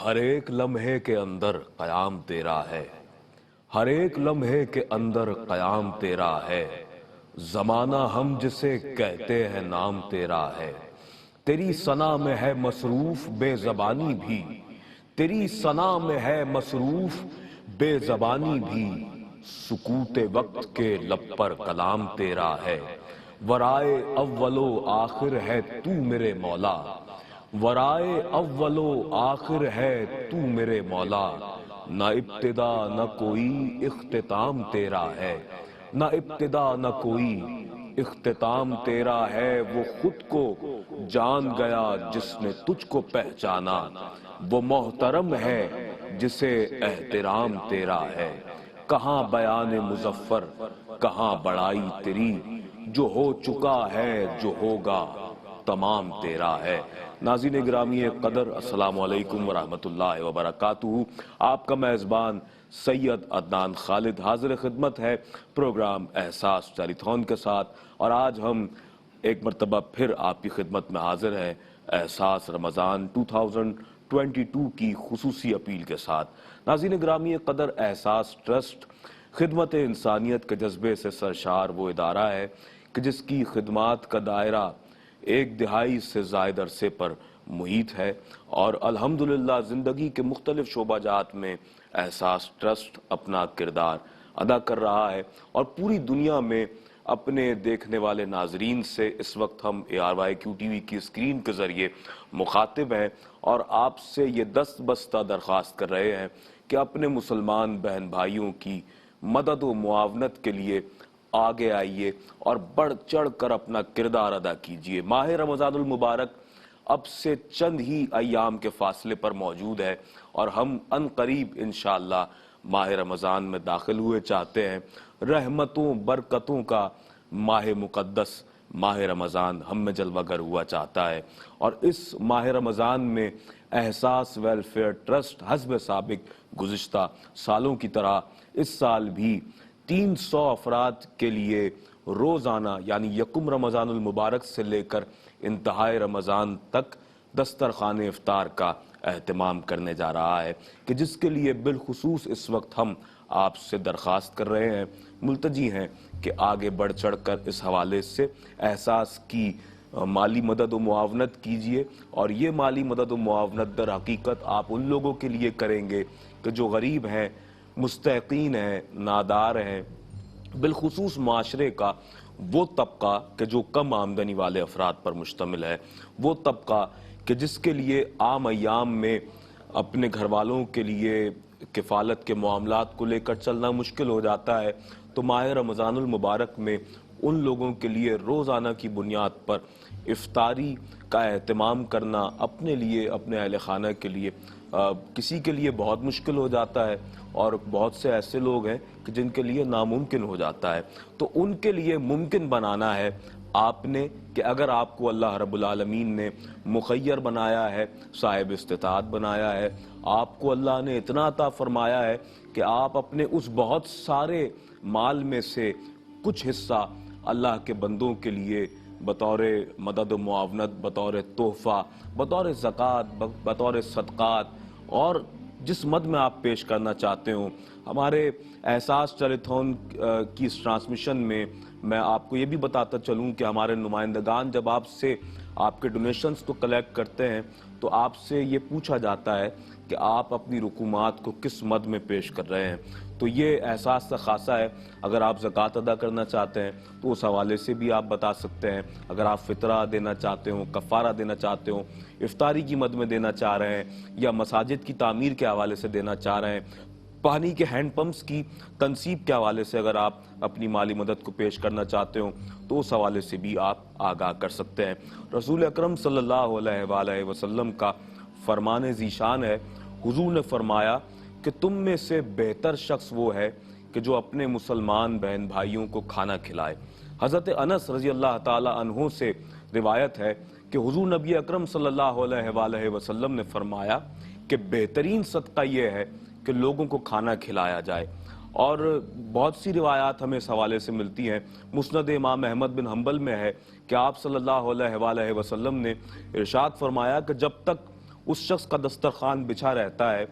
ہر ایک لمحے کے اندر قیام تیرا ہے، ہر ایک لمحے کے اندر قیام تیرا ہے، زمانہ ہم جسے کہتے ہیں نام تیرا ہے۔ تیری ثنا میں ہے مصروف بے زبانی بھی، تیری ثنا میں ہے مصروف بے زبانی بھی، سکوت وقت کے لب پر کلام تیرا ہے۔ ورائے اول و آخر ہے تو میرے مولا، ورائے اول و آخر ہے تو میرے مولا، نہ ابتدا نہ کوئی اختتام تیرا ہے، نہ ابتدا نہ کوئی اختتام تیرا ہے۔ وہ خود کو جان گیا جس نے تجھ کو پہچانا، وہ محترم ہے جسے احترام تیرا ہے۔ کہاں بیان مظفر کہاں بڑائی تیری، جو ہو چکا ہے جو ہوگا تمام تیرا ہے۔ ناظرین گرامی قدر، السلام علیکم ورحمۃ اللہ وبرکاتہ۔ آپ کا میزبان سید عدنان خالد حاضر خدمت ہے پروگرام احساس ٹیلی تھون کے ساتھ، اور آج ہم ایک مرتبہ پھر آپ کی خدمت میں حاضر ہیں احساس رمضان 2022 کی خصوصی اپیل کے ساتھ۔ ناظرین گرامی قدر، احساس ٹرسٹ خدمت انسانیت کے جذبے سے سرشار وہ ادارہ ہے کہ جس کی خدمات کا دائرہ 1 دہائی سے زائد عرصے پر محیط ہے، اور الحمدللہ زندگی کے مختلف شعبہ جات میں احساس ٹرسٹ اپنا کردار ادا کر رہا ہے، اور پوری دنیا میں اپنے دیکھنے والے ناظرین سے اس وقت ہم ARYQ TV کی اسکرین کے ذریعے مخاطب ہیں، اور آپ سے یہ دست بستہ درخواست کر رہے ہیں کہ اپنے مسلمان بہن بھائیوں کی مدد و معاونت کے لیے آگے آئیے اور بڑھ چڑھ کر اپنا کردار ادا کیجیے۔ ماہ رمضان المبارک اب سے چند ہی ایام کے فاصلے پر موجود ہے، اور ہم ان قریب انشاءاللہ ماہ رمضان میں داخل ہوئے چاہتے ہیں۔ رحمتوں برکتوں کا ماہ مقدس ماہ رمضان ہم میں جلوہ گر ہوا چاہتا ہے، اور اس ماہ رمضان میں احساس ویلفیئر ٹرسٹ حسب سابق گزشتہ سالوں کی طرح اس سال بھی 300 افراد کے لیے روزانہ یعنی یکم رمضان المبارک سے لے کر انتہائی رمضان تک دسترخوان افطار کا اہتمام کرنے جا رہا ہے، کہ جس کے لیے بالخصوص اس وقت ہم آپ سے درخواست کر رہے ہیں، ملتجی ہیں کہ آگے بڑھ چڑھ کر اس حوالے سے احساس کی مالی مدد و معاونت کیجیے۔ اور یہ مالی مدد و معاونت در حقیقت آپ ان لوگوں کے لیے کریں گے کہ جو غریب ہیں، مستحقین ہیں، نادار ہیں، بالخصوص معاشرے کا وہ طبقہ کہ جو کم آمدنی والے افراد پر مشتمل ہے، وہ طبقہ کہ جس کے لیے عام ایام میں اپنے گھر والوں کے لیے کفالت کے معاملات کو لے کر چلنا مشکل ہو جاتا ہے، تو ماہ رمضان المبارک میں ان لوگوں کے لیے روزانہ کی بنیاد پر افطاری کا اہتمام کرنا اپنے لیے، اپنے اہل خانہ کے لیے کسی کے لیے بہت مشکل ہو جاتا ہے، اور بہت سے ایسے لوگ ہیں کہ جن کے لیے ناممکن ہو جاتا ہے۔ تو ان کے لیے ممکن بنانا ہے آپ نے، کہ اگر آپ کو اللہ رب العالمین نے مخیر بنایا ہے، صاحب استطاعت بنایا ہے، آپ کو اللہ نے اتنا عطا فرمایا ہے کہ آپ اپنے اس بہت سارے مال میں سے کچھ حصہ اللہ کے بندوں کے لیے بطور مدد و معاونت، بطور تحفہ، بطور زکوٰۃ، بطور صدقات، اور جس مد میں آپ پیش کرنا چاہتے ہوں۔ ہمارے احساس ٹیلی تھون کی اس ٹرانسمیشن میں میں آپ کو یہ بھی بتاتا چلوں کہ ہمارے نمائندگان جب آپ سے آپ کے ڈونیشنز کو کلیکٹ کرتے ہیں تو آپ سے یہ پوچھا جاتا ہے کہ آپ اپنی رقومات کو کس مد میں پیش کر رہے ہیں۔ تو یہ احساس کا خاصہ ہے، اگر آپ زکوٰۃ ادا کرنا چاہتے ہیں تو اس حوالے سے بھی آپ بتا سکتے ہیں، اگر آپ فطرہ دینا چاہتے ہوں، کفارہ دینا چاہتے ہوں، افطاری کی مد میں دینا چاہ رہے ہیں، یا مساجد کی تعمیر کے حوالے سے دینا چاہ رہے ہیں، پانی کے ہینڈ پمپس کی تنصیب کے حوالے سے اگر آپ اپنی مالی مدد کو پیش کرنا چاہتے ہوں تو اس حوالے سے بھی آپ آگاہ کر سکتے ہیں۔ رسول اکرم صلی اللہ علیہ وآلہ وسلم کا فرمان ذیشان ہے، حضور نے فرمایا کہ تم میں سے بہتر شخص وہ ہے کہ جو اپنے مسلمان بہن بھائیوں کو کھانا کھلائے۔ حضرت انس رضی اللہ تعالی عنہ سے روایت ہے کہ حضور نبی اکرم صلی اللہ علیہ وآلہ وسلم نے فرمایا کہ بہترین صدقہ یہ ہے کہ لوگوں کو کھانا کھلایا جائے، اور بہت سی روایات ہمیں اس حوالے سے ملتی ہیں۔ مسند امام احمد بن حنبل میں ہے کہ آپ صلی اللہ علیہ وآلہ وسلم نے ارشاد فرمایا کہ جب تک اس شخص کا دسترخوان بچھا رہتا ہے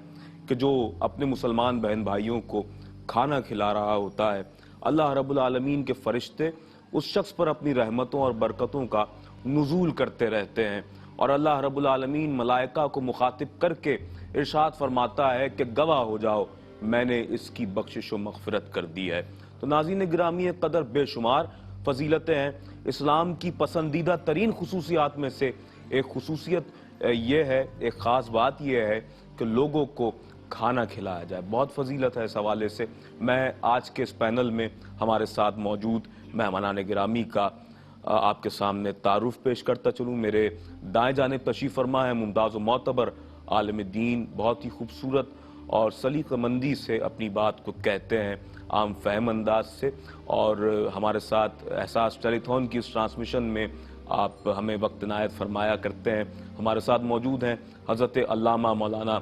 کہ جو اپنے مسلمان بہن بھائیوں کو کھانا کھلا رہا ہوتا ہے، اللہ رب العالمین کے فرشتے اس شخص پر اپنی رحمتوں اور برکتوں کا نزول کرتے رہتے ہیں، اور اللہ رب العالمین ملائکہ کو مخاطب کر کے ارشاد فرماتا ہے کہ گواہ ہو جاؤ میں نے اس کی بخشش و مغفرت کر دی ہے۔ تو ناظرین گرامی قدر، بے شمار فضیلتیں ہیں۔ اسلام کی پسندیدہ ترین خصوصیات میں سے ایک خصوصیت یہ ہے، ایک خاص بات یہ ہے کہ لوگوں کو کھانا کھلایا جائے۔ بہت فضیلت ہے اس حوالے سے۔ میں آج کے اس پینل میں ہمارے ساتھ موجود مہمانان گرامی کا آپ کے سامنے تعارف پیش کرتا چلوں۔ میرے دائیں جانب تشریف فرما ہے ممتاز و معتبر عالم دین، بہت ہی خوبصورت اور سلیقہ مندی سے اپنی بات کو کہتے ہیں، عام فہم انداز سے، اور ہمارے ساتھ احساس ٹیلی تھون کی اس ٹرانسمیشن میں آپ ہمیں وقت عنایت فرمایا کرتے ہیں۔ ہمارے ساتھ موجود ہیں حضرت علامہ مولانا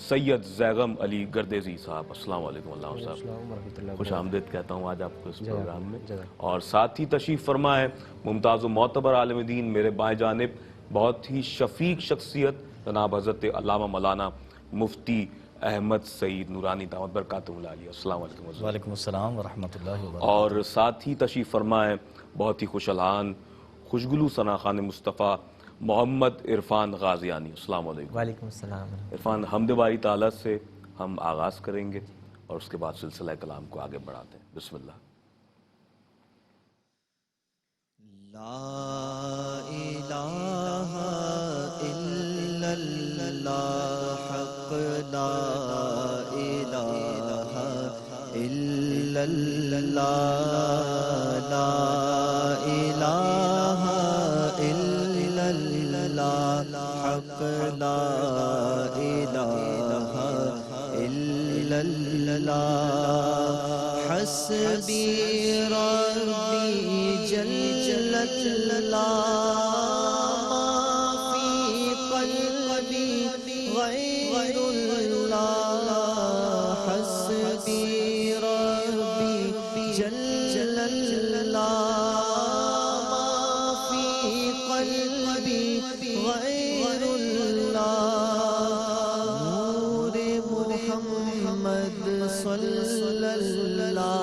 سید زیغم علی گردیزی صاحب۔ السلام علیکم علامہ صاحب، خوش آمدید کہتا ہوں آج آپ کو اس پروگرام میں۔ اور ساتھ ہی تشریف فرما ہے ممتاز و معتبر عالم دین، میرے بائیں جانب بہت ہی شفیق شخصیت جناب حضرت علامہ مولانا مفتی احمد سعید نورانی دامت برکاتہ العالیہ۔ السلام علیکم حضرت۔ وعلیکم السلام ورحمۃ اللہ وبرکاتہ۔ اور ساتھ ہی تشریف فرما ہے بہت ہی خوش الحان خوشگلو ثناخوان مصطفیٰ محمد عرفان غازیانی۔ السلام علیکم۔ وعلیکم السلام۔ عرفان، حمد باری تعالیٰ سے ہم آغاز کریں گے اور اس کے بعد سلسلہ کلام کو آگے بڑھاتے ہیں۔ بسم اللہ۔ لا الہ الا اللہ حق، لا الہ الا اللہ، لا الہ الا اللہ حق، لا الہ الا اللہ، حسبی ربی جل اللہ، ما فی قلبی غیر اللہ، حسبی ربی جل اللہ، ما فی قلبی غیر اللہ، نور محمد صلی اللہ،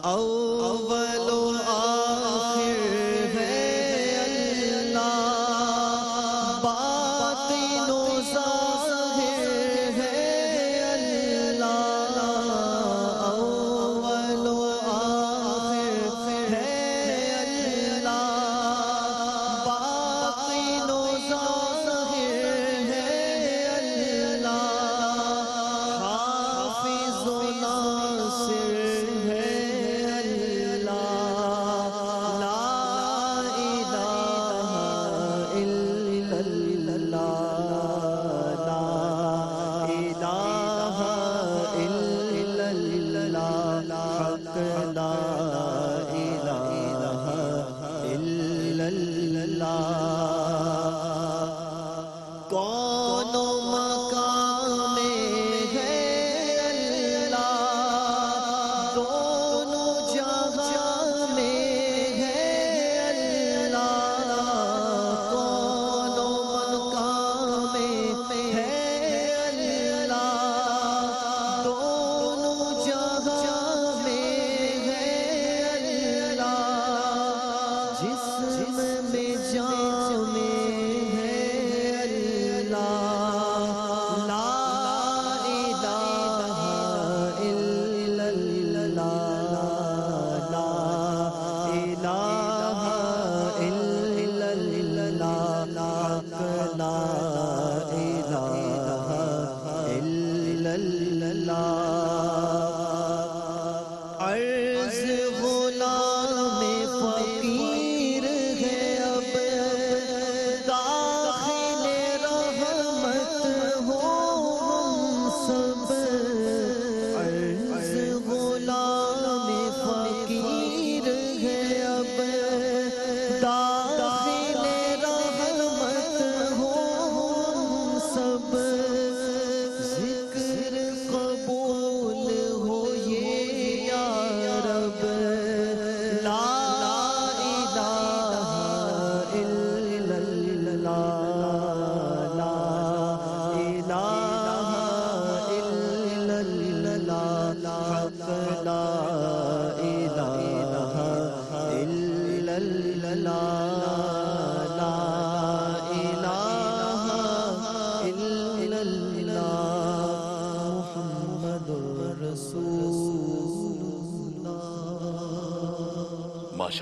اول و آخر ہے اللہ، باطن و ظاہر ہے اللہ، اول و آخر ہے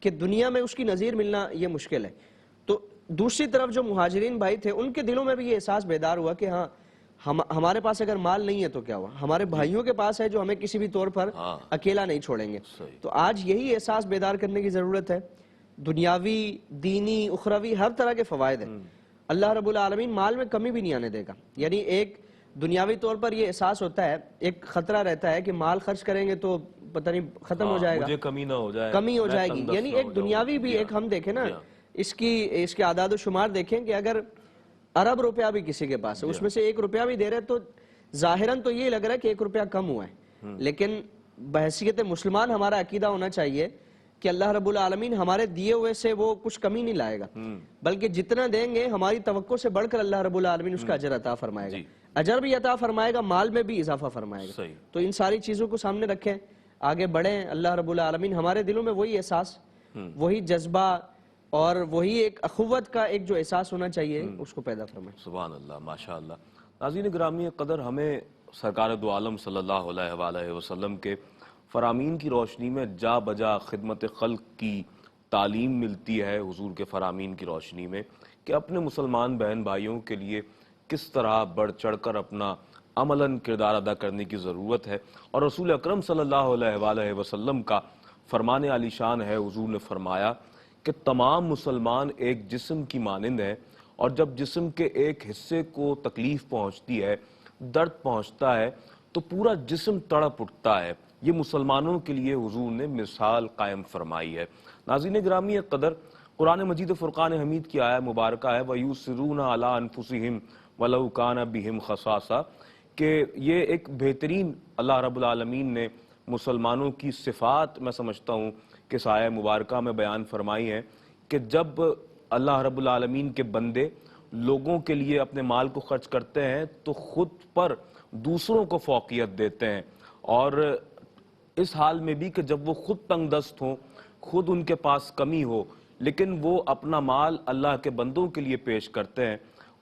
کہ دنیا میں اس کی نظیر ملنا یہ مشکل ہے۔ تو دوسری طرف جو مہاجرین بھائی تھے ان کے دلوں میں بھی یہ احساس بیدار ہوا کہ ہاں ہمارے پاس اگر مال نہیں ہے تو کیا ہوا، ہمارے بھائیوں کے پاس ہے جو ہمیں کسی بھی طور پر اکیلا نہیں چھوڑیں گے۔ تو آج یہی احساس بیدار کرنے کی ضرورت ہے۔ دنیاوی، دینی، اخروی ہر طرح کے فوائد ہیں۔ اللہ رب العالمین مال میں کمی بھی نہیں آنے دے گا۔ یعنی ایک دنیاوی طور پر یہ احساس ہوتا ہے، ایک خطرہ رہتا ہے کہ مال خرچ کریں گے تو پتہ نہیں ختم ہو جائے گا، مجھے کمی نہ ہو جائے، کمی ہو جائے گی۔ یعنی ایک دنیاوی بھی ایک ہم دیکھیں نا، اس کے اعداد و شمار دیکھیں کہ اگر ارب روپیہ بھی کسی کے پاس ہے، اس میں سے 1 روپیہ بھی دے رہے تو ظاہراً تو یہ لگ رہا ہے کہ 1 روپیہ کم ہوا ہے، لیکن بحیثیت مسلمان ہمارا عقیدہ ہونا چاہیے کہ اللہ رب العالمین ہمارے دیے ہوئے سے وہ کچھ کمی نہیں لائے گا، بلکہ جتنا دیں گے ہماری توقع سے بڑھ کر اللہ رب العالمین اس کا اجر عطا فرمائے گا، اجر بھی عطا فرمائے گا، مال میں بھی اضافہ فرمائے گا۔ تو ان ساری چیزوں کو سامنے رکھیں، آگے بڑھیں، اللہ رب العالمین ہمارے دلوں میں وہی احساس، وہی جذبہ اور وہی ایک اخوت کا ایک جو احساس ہونا چاہیے اس کو پیدا فرمائے۔ سبحان اللہ، ماشاءاللہ۔ ناظرین گرامی قدر، ہمیں سرکار دو عالم صلی اللہ علیہ وآلہ وسلم کے فرامین کی روشنی میں جا بجا خدمت خلق کی تعلیم ملتی ہے، حضور کے فرامین کی روشنی میں، کہ اپنے مسلمان بہن بھائیوں کے لیے کس طرح بڑھ چڑھ کر اپنا عملاً کردار ادا کرنے کی ضرورت ہے۔ اور رسول اکرم صلی اللہ علیہ وآلہ وسلم کا فرمان عالی شان ہے، حضور نے فرمایا کہ تمام مسلمان ایک جسم کی مانند ہیں، اور جب جسم کے ایک حصے کو تکلیف پہنچتی ہے، درد پہنچتا ہے، تو پورا جسم تڑپ اٹھتا ہے۔ یہ مسلمانوں کے لیے حضور نے مثال قائم فرمائی ہے۔ ناظرین گرامی قدر، قرآن مجید فرقان حمید کی آیہ مبارکہ ہے وَيُسِرُّونَ عَلَىٰ أَنفُسِهِمْ وَلَوْ كَانَ بِهِمْ خَصَاصَةٌ، کہ یہ ایک بہترین اللہ رب العالمین نے مسلمانوں کی صفات میں سمجھتا ہوں کہ اس آیہ مبارکہ میں بیان فرمائی ہے، کہ جب اللہ رب العالمین کے بندے لوگوں کے لیے اپنے مال کو خرچ کرتے ہیں تو خود پر دوسروں کو فوقیت دیتے ہیں، اور اس حال میں بھی کہ جب وہ خود تنگ دست ہوں، خود ان کے پاس کمی ہو، لیکن وہ اپنا مال اللہ کے بندوں کے لیے پیش کرتے ہیں،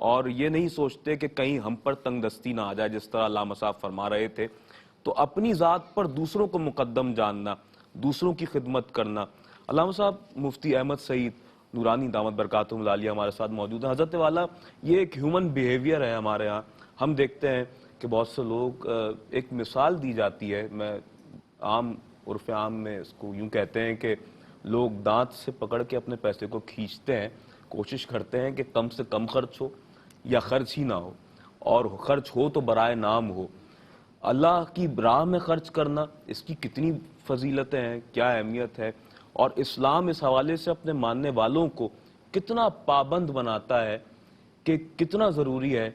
اور یہ نہیں سوچتے کہ کہیں ہم پر تنگ دستی نہ آ جائے، جس طرح علامہ صاحب فرما رہے تھے۔ تو اپنی ذات پر دوسروں کو مقدم جاننا، دوسروں کی خدمت کرنا۔ علامہ صاحب مفتی احمد سعید نورانی دامت برکاتہم العالیہ ہمارے ساتھ موجود ہیں۔ حضرت والا، یہ ایک ہیومن بیہیویئر ہے ہمارے ہاں، ہم دیکھتے ہیں کہ بہت سے لوگ، ایک مثال دی جاتی ہے، میں عرف عام میں اس کو یوں کہتے ہیں کہ لوگ دانت سے پکڑ کے اپنے پیسے کو کھینچتے ہیں، کوشش کرتے ہیں کہ کم سے کم خرچ ہو یا خرچ ہی نہ ہو، اور خرچ ہو تو برائے نام ہو۔ اللہ کی راہ میں خرچ کرنا، اس کی کتنی فضیلتیں ہیں، کیا اہمیت ہے، اور اسلام اس حوالے سے اپنے ماننے والوں کو کتنا پابند بناتا ہے کہ کتنا ضروری ہے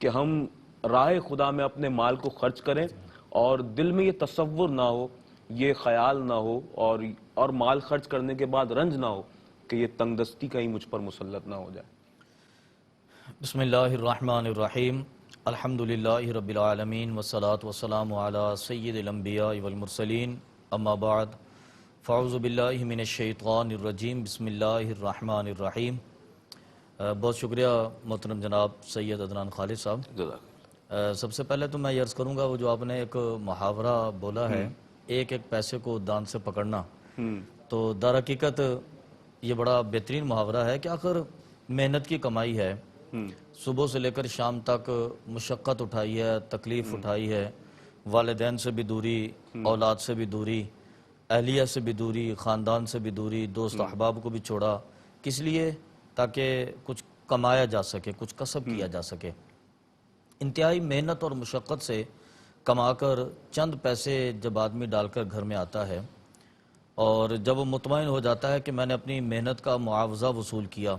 کہ ہم راہ خدا میں اپنے مال کو خرچ کریں، اور دل میں یہ تصور نہ ہو، یہ خیال نہ ہو، اور مال خرچ کرنے کے بعد رنج نہ ہو کہ یہ تنگ دستی کہیں مجھ پر مسلط نہ ہو جائے۔ بسم اللہ الرحمن الرحیم، الحمدللہ رب العالمین والصلاة والسلام علی سید الانبیاء والمرسلین، اما بعد فاعوذ باللہ من الشیطان الرجیم، بسم اللہ الرحمن الرحیم۔ بہت شکریہ محترم جناب سید عدنان خالد صاحب۔ سب سے پہلے تو میں یہ عرض کروں گا، وہ جو آپ نے ایک محاورہ بولا ہے، ایک ایک پیسے کو دانت سے پکڑنا، تو در حقیقت یہ بڑا بہترین محاورہ ہے کہ آخر محنت کی کمائی ہے، صبح سے لے کر شام تک مشقت اٹھائی ہے، تکلیف اٹھائی ہے، والدین سے بھی دوری، اولاد سے بھی دوری، اہلیہ سے بھی دوری، خاندان سے بھی دوری، دوست احباب کو بھی چھوڑا، کس لیے؟ تاکہ کچھ کمایا جا سکے، کچھ کسب کیا جا سکے۔ انتہائی محنت اور مشقت سے کما کر چند پیسے جب آدمی ڈال کر گھر میں آتا ہے، اور جب وہ مطمئن ہو جاتا ہے کہ میں نے اپنی محنت کا معاوضہ وصول کیا،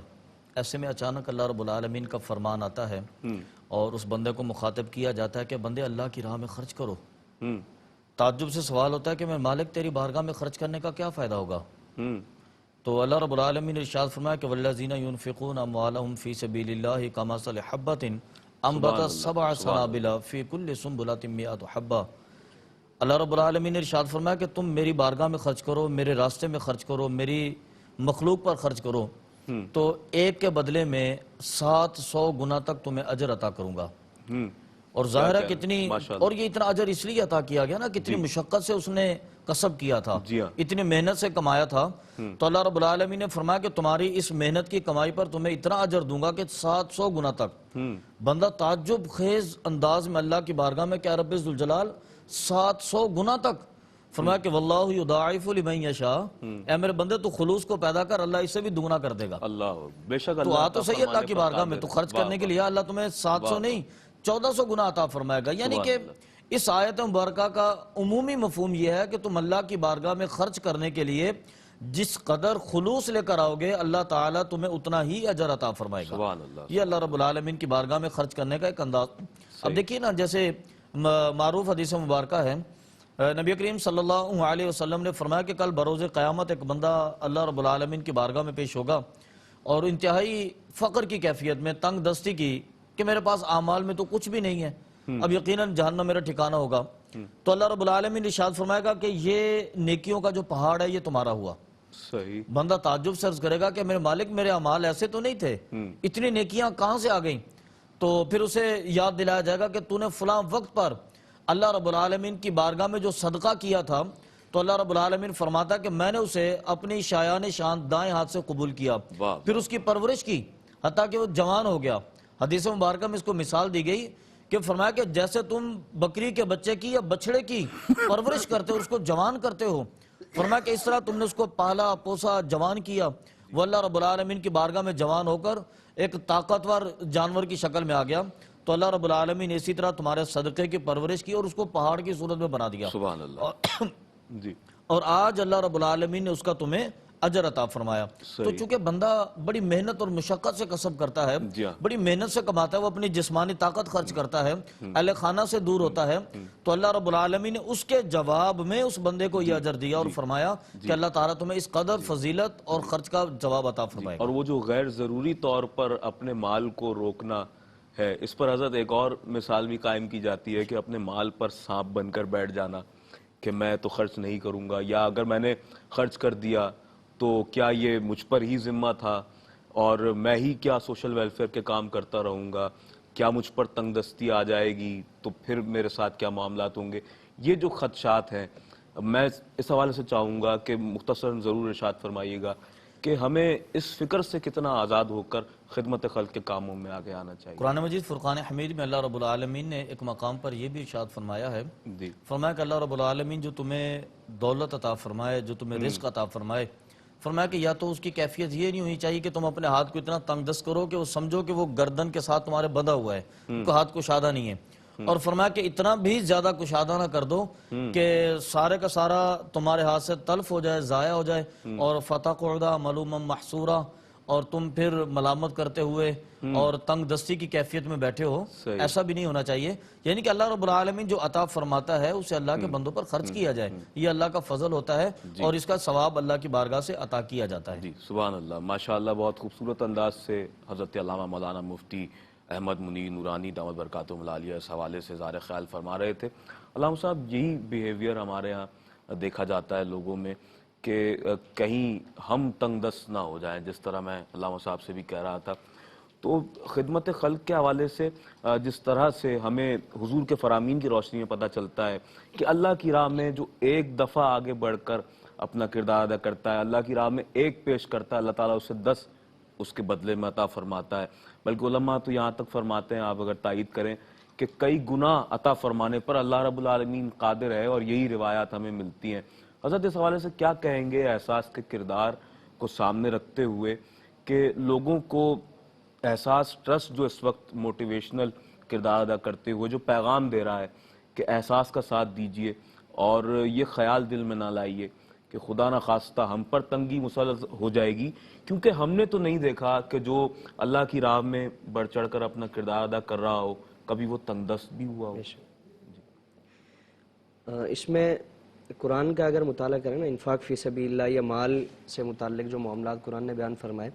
ایسے میں اچانک اللہ رب العالمین کا فرمان آتا ہے اور اس بندے کو مخاطب کیا جاتا ہے کہ بندے اللہ کی راہ میں خرچ کرو۔ تعجب سے سوال ہوتا ہے کہ میں مالک تیری بارگاہ میں خرچ کرنے کا کیا فائدہ ہوگا؟ تو اللہ رب العالمین نے ارشاد فرمایا کہ والذین ينفقون اموالهم فی سبیل اللہ کمثل حبۃ انبتت سبع سنابل فی کل سنبلۃ مئۃ حبۃ۔ اللہ رب العالمین نے ارشاد فرمایا کہ تم میری بارگاہ میں خرچ کرو، میرے راستے میں خرچ کرو، میری مخلوق پر خرچ کرو، تو ایک کے بدلے میں 700 گنا تک تمہیں اجر عطا کروں گا۔ اور ظاہر ہے کیا کتنی، ماشاءاللہ۔ اور یہ اتنا اجر اس لیے عطا کیا گیا نا، کتنی مشقت سے اس نے کسب کیا تھا، جی ہاں۔ اتنی محنت سے کمایا تھا، تو اللہ رب العالمین نے فرمایا کہ تمہاری اس محنت کی کمائی پر تمہیں اتنا اجر دوں گا کہ 700 گنا تک۔ بندہ تعجب خیز انداز میں اللہ کی بارگاہ میں کہ رب ذوالجلال 700 گنا تک، فرمایا کہ واللہ یضاعف لمن یشاء، اے میرے بندے تو خلوص کو پیدا کر، اللہ اسے بھی دگنا کر دے گا۔ اللہ بے شک تو اللہ آ تو صحیح اللہ کی بارگاہ میں، تو خرچ کرنے کے لیے اللہ تمہیں 700 نہیں 1400 گنا عطا فرمائے گا۔ یعنی کہ اس آیت مبارکہ کا عمومی مفہوم یہ ہے کہ تم اللہ کی بارگاہ میں خرچ کرنے کے لیے جس قدر خلوص لے کر آؤ گے، اللہ تعالیٰ تمہیں اتنا ہی اجر عطا فرمائے گا۔ سبحان اللہ۔ یہ اللہ رب العالمین کی بارگاہ میں خرچ کرنے کا ایک انداز۔ اب دیکھیے نا، جیسے معروف حدیث مبارکہ ہے، نبی کریم صلی اللہ علیہ وسلم نے فرمایا کہ کل بروز قیامت ایک بندہ اللہ رب العالمین کی بارگاہ میں پیش ہوگا اور انتہائی فقر کی کیفیت میں، تنگ دستی کی، کہ میرے پاس اعمال میں تو کچھ بھی نہیں ہے، اب یقیناً جہنم میرا ٹھکانہ ہوگا۔ تو اللہ رب العالمین ارشاد فرمائے گا کہ یہ نیکیوں کا جو پہاڑ ہے یہ تمہارا ہوا۔ صحیح۔ بندہ تعجب سے عرض کرے گا کہ میرے مالک میرے اعمال ایسے تو نہیں تھے، اتنی نیکیاں کہاں سے آ گئیں؟ تو پھر اسے یاد دلایا جائے گا کہ تو نے فلاں وقت پر اللہ رب العالمین کی بارگاہ میں جو صدقہ کیا تھا، تو اللہ رب العالمین فرماتا کہ میں نے اسے اپنی شایان شان دائیں ہاتھ سے قبول کیا، پھر اس کی پرورش کی حتیٰ کہ وہ جوان ہو گیا۔ حدیث مبارکہ میں اس کو مثال دی گئی کہ فرمایا کہ جیسے تم بکری کے بچے کی یا بچڑے کی پرورش کرتے ہو، اس کو جوان کرتے ہو، فرمایا کہ اس طرح تم نے اس کو پالا پوسا جوان کیا، وہ اللہ رب العالمین کی بارگاہ میں جوان ہو کر ایک طاقتور جانور کی شکل میں آ گیا، تو اللہ رب العالمین نے اسی طرح تمہارے صدقے کی پرورش کی اور اس کو پہاڑ کی صورت میں بنا دیا۔ سبحان اللہ۔ جی۔ اور آج اللہ رب العالمین نے اس کا تمہیں اجر عطا فرمایا۔ تو چونکہ بندہ بڑی محنت اور مشقت سے کسب کرتا ہے، بڑی محنت سے کماتا ہے، وہ اپنی جسمانی طاقت خرچ کرتا ہے، اہل خانہ سے دور ہوتا ہے، تو اللہ رب العالمین نے اس کے جواب میں اس بندے کو یہ اجر دیا اور فرمایا کہ اللہ تعالیٰ تمہیں اس قدر فضیلت اور خرچ کا جواب عطا فرمائے گا۔ اور وہ جو غیر ضروری طور پر اپنے مال کو روکنا ہے، اس پر حضرت ایک اور مثال بھی قائم کی جاتی ہے کہ اپنے مال پر سانپ بن کر بیٹھ جانا کہ میں تو خرچ نہیں کروں گا، یا اگر میں نے خرچ کر دیا تو کیا یہ مجھ پر ہی ذمہ تھا اور میں ہی کیا سوشل ویلفیئر کے کام کرتا رہوں گا، کیا مجھ پر تنگ دستی آ جائے گی تو پھر میرے ساتھ کیا معاملات ہوں گے۔ یہ جو خدشات ہیں، میں اس حوالے سے چاہوں گا کہ مختصراً ضرور ارشاد فرمائیے گا کہ ہمیں اس فکر سے کتنا آزاد ہو کر خدمت خلق کے کاموں میں آگے آنا چاہیے۔ قرآن مجید فرقان حمید میں اللہ رب العالمین نے ایک مقام پر یہ بھی ارشاد فرمایا ہے، جی۔ فرمایا کہ اللہ رب العالمین جو تمہیں دولت عطا فرمائے، جو تمہیں رزق عطا فرمائے، فرمایا کہ یا تو اس کی کیفیت یہ نہیں ہونی چاہیے کہ تم اپنے ہاتھ کو اتنا تنگ دست کرو کہ وہ سمجھو کہ وہ گردن کے ساتھ تمہارے بندھا ہوا ہے، ان کو ہاتھ کشادہ نہیں ہے، اور فرمایا کہ اتنا بھی زیادہ کشادہ نہ کر دو کہ سارے کا سارا تمہارے ہاتھ سے تلف ہو جائے، ضائع ہو جائے، اور فتقعدا ملوما محسورا، اور تم پھر ملامت کرتے ہوئے اور تنگ دستی کی کیفیت میں بیٹھے ہو۔ ایسا بھی نہیں ہونا چاہیے، یعنی کہ اللہ رب العالمین جو عطا فرماتا ہے اسے اللہ کے بندوں پر خرچ کیا جائے، یہ اللہ کا فضل ہوتا ہے اور اس کا ثواب اللہ کی بارگاہ سے عطا کیا جاتا ہے۔ جی سبحان اللہ، ماشاءاللہ، بہت خوبصورت انداز سے حضرت علامہ مولانا مفتی احمد منیر نورانی دامت برکاتہم العالیہ اس حوالے سے اظہار خیال فرما رہے تھے۔ علامہ صاحب، یہی بیہیویئر ہمارے ہاں دیکھا جاتا ہے لوگوں میں کہ کہیں ہم تنگ دست نہ ہو جائیں، جس طرح میں علامہ صاحب سے بھی کہہ رہا تھا۔ تو خدمت خلق کے حوالے سے جس طرح سے ہمیں حضور کے فرامین کی روشنی میں پتہ چلتا ہے کہ اللہ کی راہ میں جو ایک دفعہ آگے بڑھ کر اپنا کردار ادا کرتا ہے، اللہ کی راہ میں ایک پیش کرتا ہے، اللہ تعالیٰ اسے 10 اس کے بدلے میں عطا فرماتا ہے۔ بلکہ علماء تو یہاں تک فرماتے ہیں، آپ اگر تائید کریں، کہ کئی گنا عطا فرمانے پر اللہ رب العالمین قادر ہے، اور یہی روایات ہمیں ملتی ہیں۔ حضرت اس حوالے سے کیا کہیں گے احساس کے کردار کو سامنے رکھتے ہوئے کہ لوگوں کو احساس ٹرسٹ جو اس وقت موٹیویشنل کردار ادا کرتے ہوئے جو پیغام دے رہا ہے کہ احساس کا ساتھ دیجئے اور یہ خیال دل میں نہ لائیے کہ خدا نہ خواستہ ہم پر تنگی مسلط ہو جائے گی، کیونکہ ہم نے تو نہیں دیکھا کہ جو اللہ کی راہ میں بڑھ چڑھ کر اپنا کردار ادا کر رہا ہو کبھی وہ تنگ دست بھی ہوا ہو۔ اس میں قرآن کا اگر مطالعہ کریں نا، انفاق فی سبیل اللہ یا مال سے متعلق جو معاملات قرآن نے بیان فرمائے،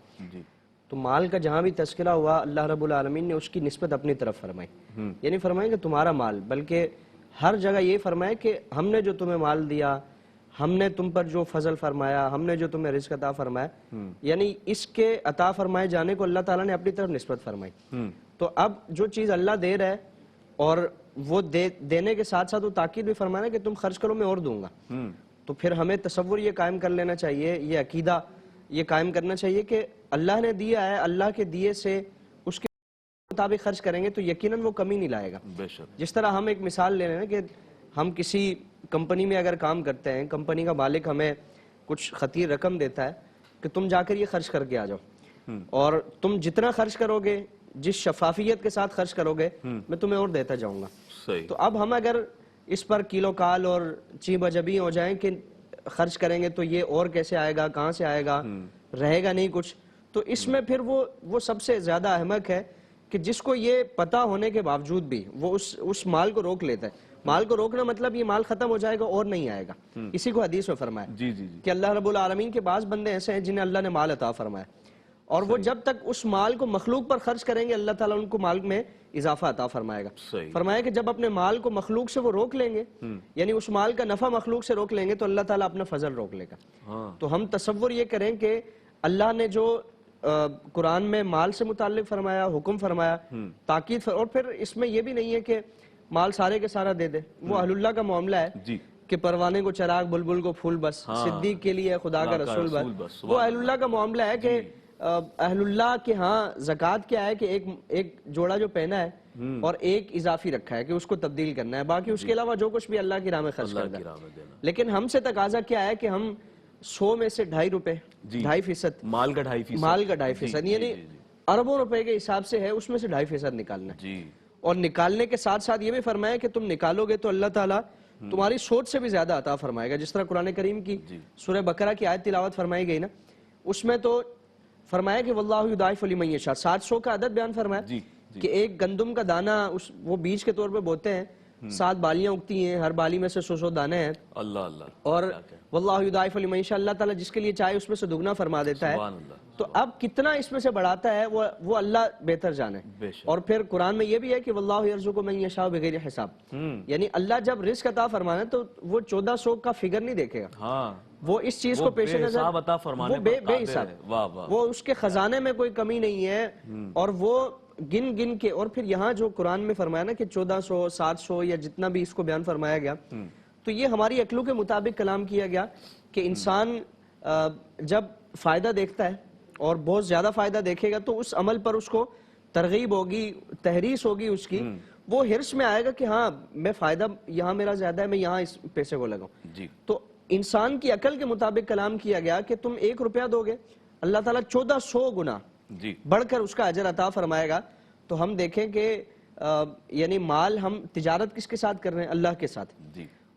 تو مال کا جہاں بھی تذکرہ ہوا اللہ رب العالمین نے اس کی نسبت اپنی طرف فرمائی، یعنی فرمائیں کہ تمہارا مال، بلکہ ہر جگہ یہ فرمائے کہ ہم نے جو تمہیں مال دیا، ہم نے تم پر جو فضل فرمایا، ہم نے جو تمہیں رزق عطا فرمایا، یعنی اس کے عطا فرمائے جانے کو اللہ تعالیٰ نے اپنی طرف نسبت فرمائی۔ تو اب جو چیز اللہ دے رہا ہے اور وہ دینے کے ساتھ ساتھ وہ تاکید بھی فرمانا کہ تم خرچ کرو میں اور دوں گا. تو پھر ہمیں تصور یہ قائم کر لینا چاہیے, یہ عقیدہ یہ قائم کرنا چاہیے کہ اللہ نے دیا ہے, اللہ کے دیے سے اس کے مطابق خرچ کریں گے تو یقیناً وہ کمی نہیں لائے گا. بے شک. جس طرح ہم ایک مثال لے رہے ہیں کہ ہم کسی کمپنی میں اگر کام کرتے ہیں, کمپنی کا مالک ہمیں کچھ خطیر رقم دیتا ہے کہ تم جا کر یہ خرچ کر کے آ جاؤ, اور تم جتنا خرچ کرو گے, جس شفافیت کے ساتھ خرچ کرو گے, میں تمہیں اور دیتا جاؤں گا. صحیح. تو اب ہم اگر اس پر کیلو کال اور چی بجبی ہو جائیں کہ خرچ کریں گے تو یہ اور کیسے آئے گا, کہاں سے آئے گا, رہے گا نہیں کچھ, تو اس میں پھر وہ سب سے زیادہ احمق ہے کہ جس کو یہ پتا ہونے کے باوجود بھی وہ اس مال کو روک لیتا ہے. مال کو روکنا مطلب یہ مال ختم ہو جائے گا اور نہیں آئے گا. اسی کو حدیث میں فرمایا جی جی جی. کہ اللہ رب العالمین کے بعض بندے ایسے ہیں جنہیں اللہ نے مال عطا فرمایا, اور وہ جب تک اس مال کو مخلوق پر خرچ کریں گے اللہ تعالیٰ ان کو مال میں اضافہ عطا فرمائے گا. صحیح. فرمایا کہ جب اپنے مال کو مخلوق سے وہ روک لیں گے, یعنی اس مال کا نفع مخلوق سے روک لیں گے, تو اللہ تعالیٰ اپنا فضل روک لے گا. تو ہم تصور یہ کریں کہ اللہ نے جو قرآن میں مال سے متعلق فرمایا, حکم فرمایا, تاکید اور پھر اس میں یہ بھی نہیں ہے کہ مال سارے کے سارا دے دے. وہ اہل اللہ کا معاملہ ہے جی. کہ پروانے کو چراغ بلبل کو پھول بس, صدیق کے لیے خدا کا رسول بس. وہ اہل اللہ کا معاملہ ہے کہ اہل اللہ کے ہاں زکوٰۃ کیا ہے کہ ایک جوڑا جو پہنا ہے اور ایک اضافی رکھا ہے کہ اس کو تبدیل کرنا ہے, باقی اس کے علاوہ جو کچھ بھی اللہ کی راہ میں خرچ کرنا ہے. لیکن ہم سے تقاضا کیا ہے کہ ہم 100 میں سے 2.5 روپے, 2.5%, مال کا 2.5%, مال کا 2.5%, یعنی اربوں روپے کے حساب سے ہے, اس میں سے 2.5% نکالنا ہے. جی. اور نکالنے کے ساتھ ساتھ یہ بھی فرمایا کہ تم نکالو گے تو اللہ تعالیٰ تمہاری سوچ سے بھی زیادہ عطا فرمائے گا. جس طرح قرآن کریم کی سورہ بقرہ کی آیت تلاوت فرمائی گئی نا, اس میں تو فرمایا کہ واللہ یضاعف لمن یشاء, 700 کا عدد بیان فرمایا کہ ایک گندم کا دانہ وہ بیج کے طور پہ بوتے ہیں, 7 بالیاں اگتی ہیں, ہر بالی میں سے 100 دانے ہیں. اللہ اللہ. اور واللہ یضاعف لمن یشاء, اللہ تعالیٰ جس کے لیے چاہے اس میں سے دگنا فرما دیتا ہے. تو اب کتنا اس میں سے بڑھاتا ہے وہ اللہ بہتر جانے. اور پھر قرآن میں یہ بھی ہے کہ واللہ یرزق من یشاء بغیر حساب, یعنی اللہ جب رزق عطا فرمانا تو وہ 1400 کا فگر نہیں دیکھے گا, وہ اس چیز کو پیش نظر وہ بے حساب, وہ اس کے خزانے میں کوئی کمی نہیں ہے, اور وہ گن کے. اور پھر یہاں جو قرآن میں فرمایا نا کہ 1400, 700 یا جتنا بھی اس کو بیان فرمایا گیا, تو یہ ہماری عقلوں کے مطابق کلام کیا گیا کہ انسان جب فائدہ دیکھتا ہے اور بہت زیادہ فائدہ دیکھے گا تو اس عمل پر اس کو ترغیب ہوگی, تحریص ہوگی اس کی, وہ ہرس میں آئے گا کہ ہاں میں فائدہ یہاں میرا زیادہ ہے, میں یہاں اس پیسے کو لگاؤں. تو انسان کی عقل کے مطابق کلام کیا گیا کہ تم 1 روپیہ دو گے, اللہ تعالیٰ 1400 گنا بڑھ کر اس کا اجر عطا فرمائے گا. تو ہم دیکھیں کہ یعنی مال ہم تجارت کس کے ساتھ کر رہے ہیں, اللہ کے ساتھ,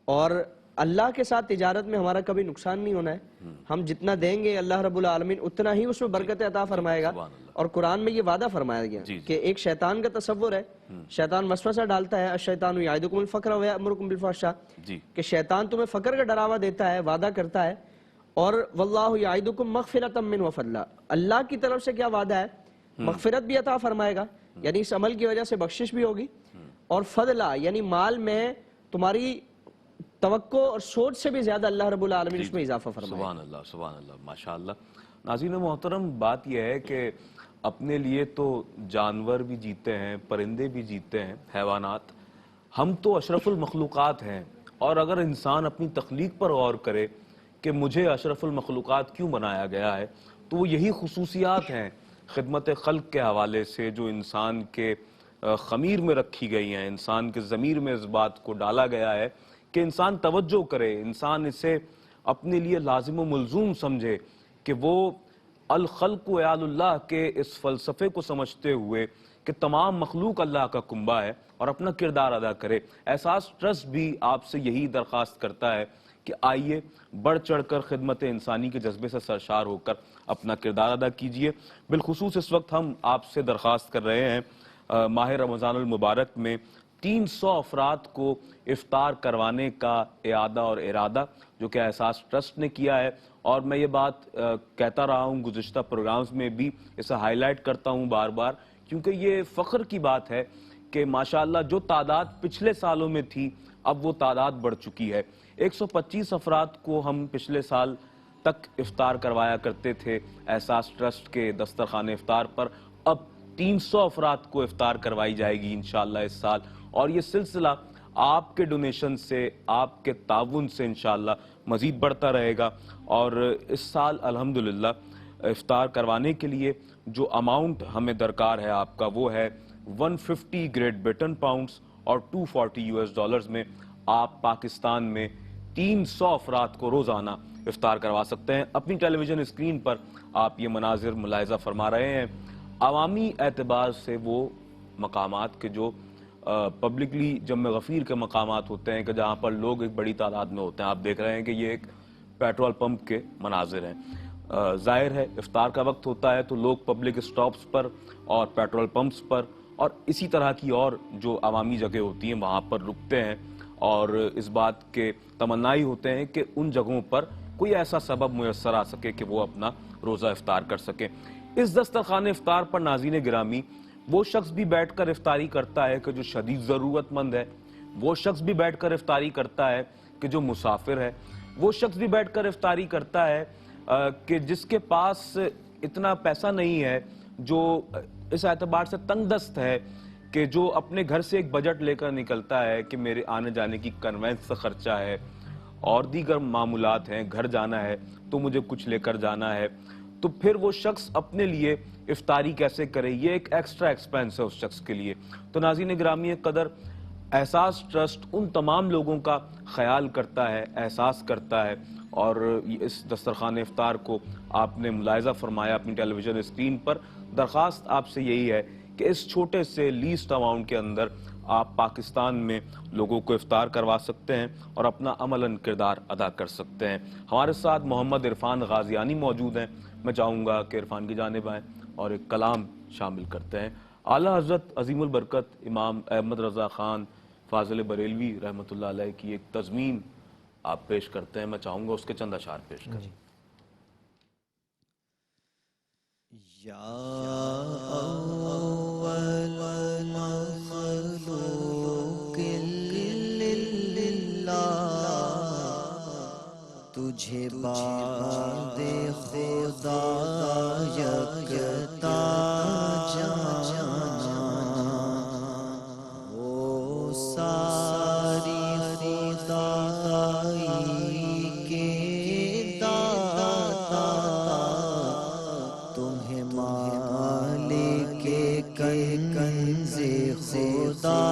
اور اللہ کے ساتھ تجارت میں ہمارا کبھی نقصان نہیں ہونا ہے. ہم جتنا دیں گے اللہ رب العالمین اتنا ہی اس میں برکت عطا فرمائے گا. اور قرآن میں یہ وعدہ فرمایا گیا کہ ایک شیطان کا تصور ہے, شیطان وسوسہ ڈالتا ہے, الشیطان یعدکم الفقر ویأمرکم بالفحشاء, کہ شیطان تمہیں فقر کا ڈراوا دیتا ہے, وعدہ کرتا ہے, اور واللہ یعدکم مغفرۃ منہ وفضلا, اللہ کی طرف سے کیا وعدہ ہے, مغفرت بھی عطا فرمائے گا, یعنی اس عمل کی وجہ سے بخشش بھی ہوگی, اور فضلا یعنی مال میں تمہاری توقع اور سوچ سے بھی زیادہ اللہ رب العالمین اس میں اضافہ فرمائے. سبحان اللہ, سبحان اللہ, ماشاءاللہ. ناظرین محترم, بات یہ ہے کہ اپنے لیے تو جانور بھی جیتے ہیں, پرندے بھی جیتے ہیں, حیوانات, ہم تو اشرف المخلوقات ہیں. اور اگر انسان اپنی تخلیق پر غور کرے کہ مجھے اشرف المخلوقات کیوں بنایا گیا ہے, تو وہ یہی خصوصیات ہیں خدمت خلق کے حوالے سے جو انسان کے خمیر میں رکھی گئی ہیں, انسان کے ضمیر میں اس بات کو ڈالا گیا ہے کہ انسان توجہ کرے, انسان اسے اپنے لیے لازم و ملزوم سمجھے کہ وہ الخلق و عیال اللہ کے اس فلسفے کو سمجھتے ہوئے کہ تمام مخلوق اللہ کا کنبہ ہے اور اپنا کردار ادا کرے. احساس ٹرسٹ بھی آپ سے یہی درخواست کرتا ہے کہ آئیے بڑھ چڑھ کر خدمت انسانی کے جذبے سے سرشار ہو کر اپنا کردار ادا کیجئے. بالخصوص اس وقت ہم آپ سے درخواست کر رہے ہیں ماہ رمضان المبارک میں 300 افراد کو افطار کروانے کا اعادہ اور ارادہ جو کہ احساس ٹرسٹ نے کیا ہے. اور میں یہ بات کہتا رہا ہوں گزشتہ پروگرامز میں بھی, اسے ہائی لائٹ کرتا ہوں بار بار, کیونکہ یہ فخر کی بات ہے کہ ماشاءاللہ جو تعداد پچھلے سالوں میں تھی اب وہ تعداد بڑھ چکی ہے. 125 افراد کو ہم پچھلے سال تک افطار کروایا کرتے تھے احساس ٹرسٹ کے دسترخوان افطار پر, اب 300 افراد کو افطار کروائی جائے گی انشاءاللہ اس سال، اور یہ سلسلہ آپ کے ڈونیشن سے، آپ کے تعاون سے انشاءاللہ مزید بڑھتا رہے گا۔ اور اس سال الحمدللہ افطار کروانے کے لیے جو اماؤنٹ ہمیں درکار ہے آپ کا، وہ ہے 150 گریٹ برٹن پاؤنڈز اور 240 US ڈالرز میں آپ پاکستان میں 300 افراد کو روزانہ افطار کروا سکتے ہیں۔ اپنی ٹیلی ویژن اسکرین پر آپ یہ مناظر ملاحظہ فرما رہے ہیں۔ عوامی اعتبار سے وہ مقامات کے جو پبلکلی جمع غفیر کے مقامات ہوتے ہیں کہ جہاں پر لوگ ایک بڑی تعداد میں ہوتے ہیں، آپ دیکھ رہے ہیں کہ یہ ایک پیٹرول پمپ کے مناظر ہیں۔ ظاہر ہے افطار کا وقت ہوتا ہے تو لوگ پبلک اسٹاپس پر اور پیٹرول پمپس پر اور اسی طرح کی اور جو عوامی جگہ ہوتی ہیں وہاں پر رکتے ہیں، اور اس بات کے تمنائی ہوتے ہیں کہ ان جگہوں پر کوئی ایسا سبب میسر آ سکے کہ وہ اپنا روزہ افطار کر سکیں۔ اس دسترخوان افطار پر ناظرین گرامی وہ شخص بھی بیٹھ کر افطاری کرتا ہے کہ جو شدید ضرورت مند ہے، وہ شخص بھی بیٹھ کر افطاری کرتا ہے کہ جو مسافر ہے، وہ شخص بھی بیٹھ کر افطاری کرتا ہے کہ جس کے پاس اتنا پیسہ نہیں ہے، جو اس اعتبار سے تنگ دست ہے کہ جو اپنے گھر سے ایک بجٹ لے کر نکلتا ہے کہ میرے آنے جانے کی کنوینس سے خرچہ ہے اور دیگر معمولات ہیں، گھر جانا ہے تو مجھے کچھ لے کر جانا ہے، تو پھر وہ شخص اپنے لیے افطاری کیسے کرے؟ یہ ایک ایکسٹرا ایکسپینس ہے اس شخص کے لیے۔ تو ناظرین گرامی قدر، احساس ٹرسٹ ان تمام لوگوں کا خیال کرتا ہے، احساس کرتا ہے، اور اس دسترخوان افطار کو آپ نے ملاحظہ فرمایا اپنی ٹیلی ویژن اسکرین پر۔ درخواست آپ سے یہی ہے کہ اس چھوٹے سے لیسٹ اماؤنٹ کے اندر آپ پاکستان میں لوگوں کو افطار کروا سکتے ہیں اور اپنا عملاً کردار ادا کر سکتے ہیں۔ ہمارے ساتھ محمد عرفان غازیانی موجود ہیں، میں چاہوں گا کہ عرفان کی جانب آئیں اور ایک کلام شامل کرتے ہیں۔ اعلیٰ حضرت عظیم البرکت امام احمد رضا خان فاضل بریلوی رحمۃ اللہ علیہ کی ایک تضمین آپ پیش کرتے ہیں، میں چاہوں گا اس کے چند اشعار پیش کریں۔ یا اول مخلوق للہ، تجھے بعد خدا یکتا جانا، وہ ساری خدائی کے داتا، تمہیں مالک کنز خدا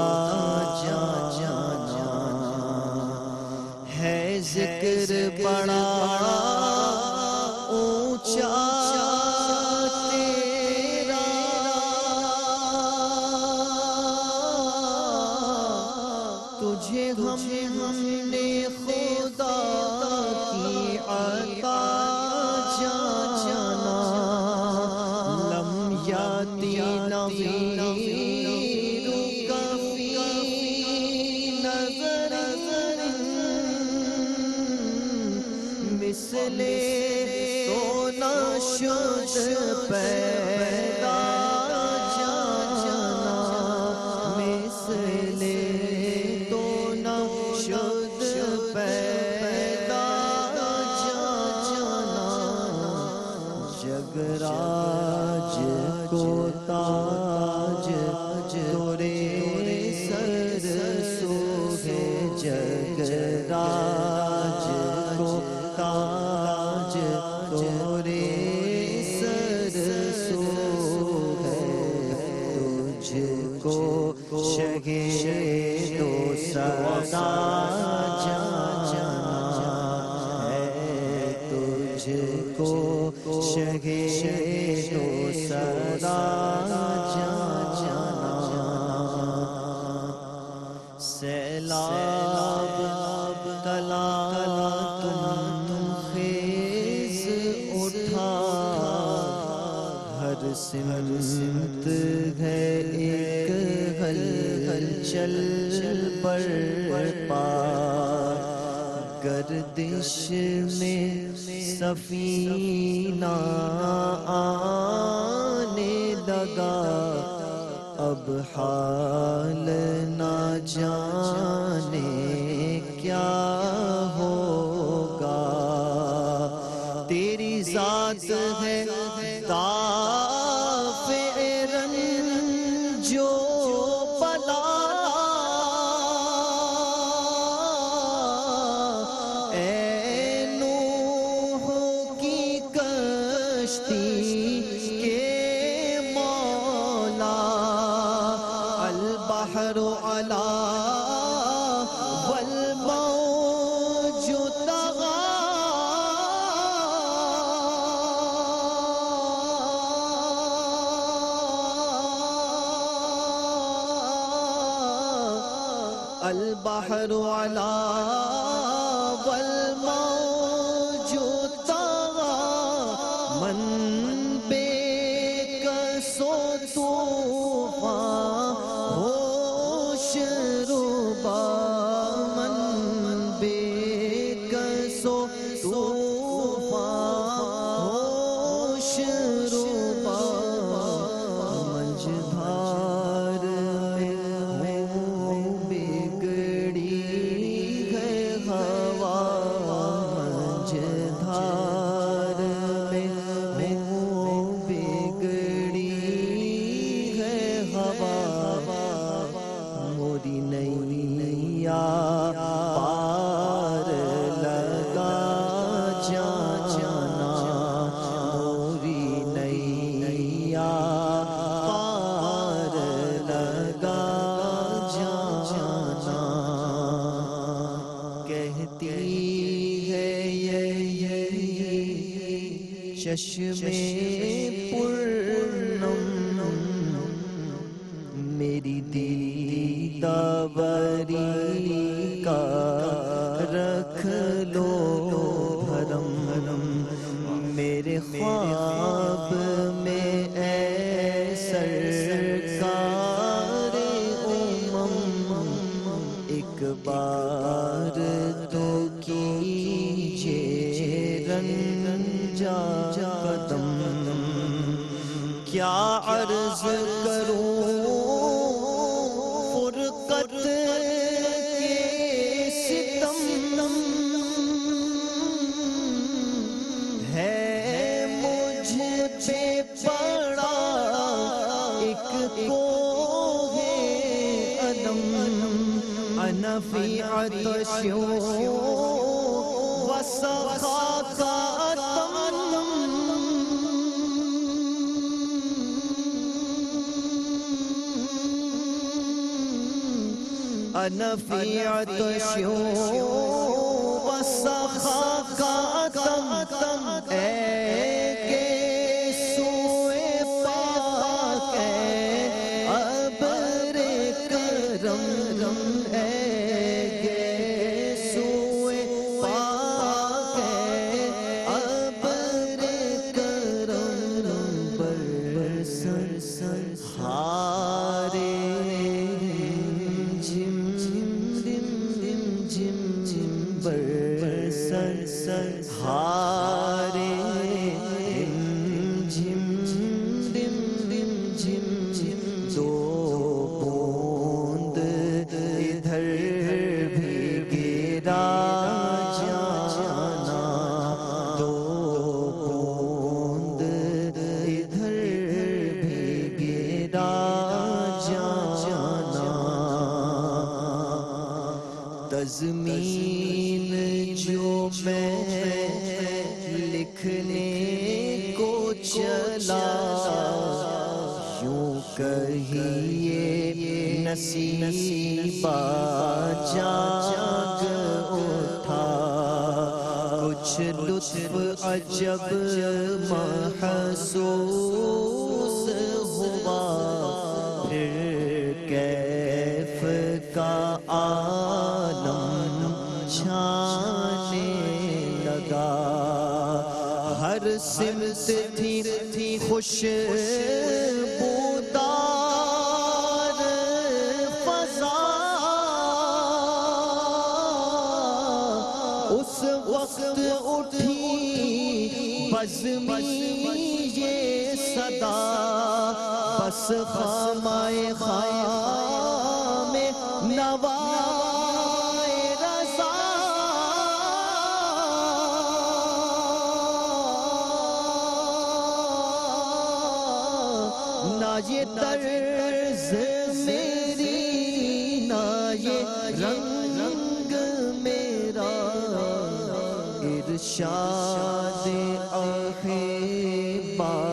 جانا ہے۔ ذکر بڑا اونچا تیرا، تجھے ہم نے خدا کی عطا جانا، لم یاتی نظیر کفی نظر مثل تو نہ شد پیدا جانا، مثل تو نہ شد پیدا جانا، جگراج کو تاج تورے سر سوہے، جگراج کو تاج تورے سر سوہے، تجھ کو شہید و سدا جانا ہے، تجھ کو شہید و سدا جانا، سیلاب تلا تم خیز اٹھا، ہر سمت ہے ایک ہلچل برپا، گردش میں سفینہ آنے لگا، اب حال نہ جانے کیا ہوگا، تیری ذات ہے دافع رنج کے مولا البحر علا والموج طغى البحر علا والموج طغى من بے کس و طوفان ہوش ربا من بے کس و طوفان ہوش ربا مجھار میں ہوں بگڑی ہے ہوا مجھار میں ہوں بگڑی ہے ہوا موری نیا پار لگا جانا موری نیا پار لگا جانا کہتی ہے یہ چشمے پرنم میری دیداوری کا رکھ لو بھرم میرے خواب میں اے سرکار امم ایک بار تو کیجئے رنجا قدم کیا عرض کروں فرقت کے ستم ہے مجھ پہ پڑا ایک کوہ علم انا فی عطش وسخا کا انا فی عطش وسخا کا تم اے کے سوئے پاک اے ابر کرم اے کے سوئے پاک اے ابر کرم برسن ہارے ہارے جھم دم دم جھم جھم دو بوند ادھر بھی گرا جانا دو بوند ادھر بھی گرا جانا تزمین جو میں لکھنے کو چلا یوں کہیے نصیبہ جاگ اٹھا کچھ لطف عجب محسوس ہوا پھر کیف کا عالم چھانے لگا ہر سمت تھی خوشبودار فضا اس وقت اٹھی بزمی یہ صدا بس خامائے خام نوائے رضا نہ یہ طرز میری نہ یہ رنگ میرا ارشاد آخر بات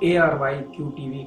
ARYQ